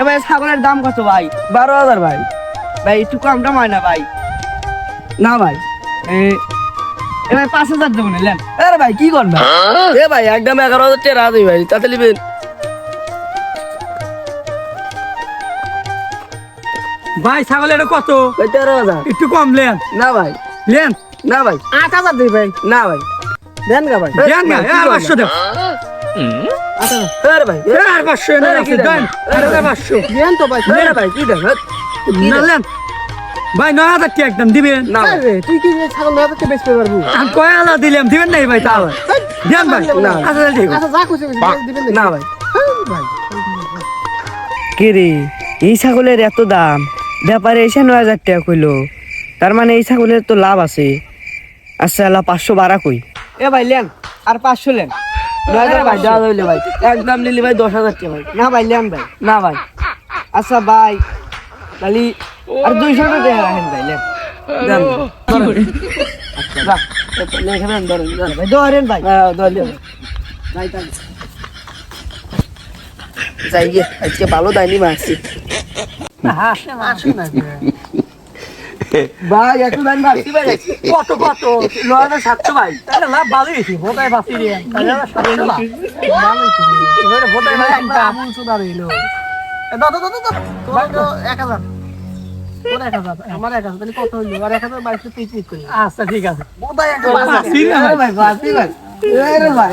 এবার ছাগলের দাম কত ভাই? 12,000 ভাই। ভাই একটু কম দাম হয় না ভাই? না ভাই। এবার 5,000 দেবো নিলেন। আরে ভাই কি করবে? এ ভাই একদম 11,000 টাকা রাজি ভাই, তাতে নেবেন? ভাই ছাগল এটা কত? ভাই 13,000। একটু কম লেন। না ভাই, লেন না ভাই, 8,000 দিই ভাই। না ভাই, দেন গা ভাই। দেন না, আর 500 দেন। আরে ভাই, আর 500 এনে আছে, দেন। আর 500 দেন তো ভাই। আরে ভাই কি দেন? না লেন। ভাই 9,000 টাকা একদম দিবেন। না ভাই। আরে তুই কি ছাগল 9,000 টাকা বেচতে পারবি? আমি কয় আলা দিলাম, দিবেন নাই ভাই তাও? দেন ভাই। না। আচ্ছা ঠিক আছে। আচ্ছা যা খুশি দিবেন না ভাই। ভাই। কে রে, এই ছাগলের এত দাম? ব্যাপারে এসে 9,000 টাকা কইলো, তার মানে এই ছাগলের তো লাভ আছে। আচ্ছা আল্লাহ 500 বাড়া কই? এ ভাই লেন, আর 500 লেন। আরে ভাই যা হইলে ভাই, একদম নিলি ভাই 10,000 টাকা ভাই। না ভাই লেন ভাই। না ভাই। আচ্ছা ভাই তাহলে আর 200 টাকা রাখেন ভাই লেন। দেন। যা, লেখা দেন, ধরেন, দেন। ভাই ধরেন ভাই। ধরেন। ভাই তাই যাই গিয়ে, আজকে ভালো দাইনি মারছি। আসুন না ভাই একটু দাইনি মারছি ভাই। কত কত? 9,700 ভাই। তাহলে লাভ ভালোই হয়েছে, ভোটায় বাঁচি দিয়ে। তাহলে 700 লাভ। এবারে ভোটায় ভাই একটা আমুল সুদা রইলো। দাদা দাদা দাদা তোর তো 1,000 তোর 1,000 আমার 1,000 তাহলে কত হইলো? আর 1,000 বাইশে পিকনিক করি। আচ্ছা ঠিক আছে। বোধহয় একটা বাঁচি না ভাই। ভাই, বাঁচি ভাই। আরে ভাই,